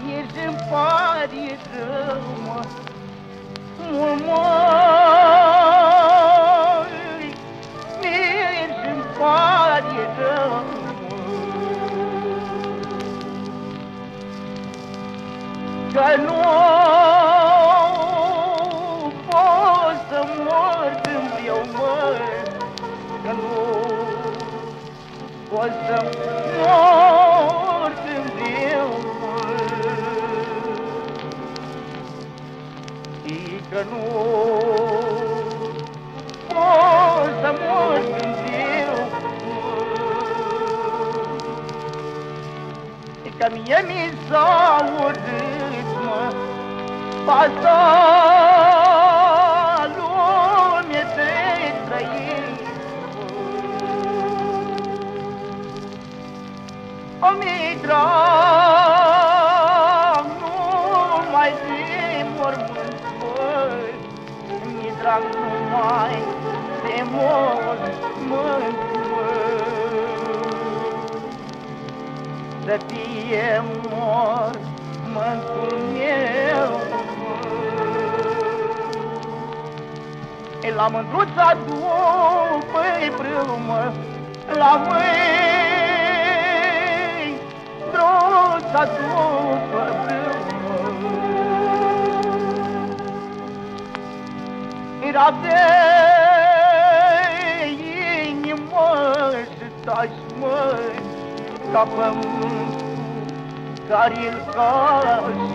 Mergem pare rău, mă, mergem pare rău, că nu pot să mor când eu mă, că nu pot să mor când eu mă. Că nu pot să mor când eu că mie mi s-a urât, mă, pasa lume de trăit. O-mi drag numai de mormânt, mi drag numai de mormânt, să fie mormântul meu. La mândruța după-i brâu, mă, la mândruța după brâu, era de inimă și taci, măi, ca pământul care-l cași.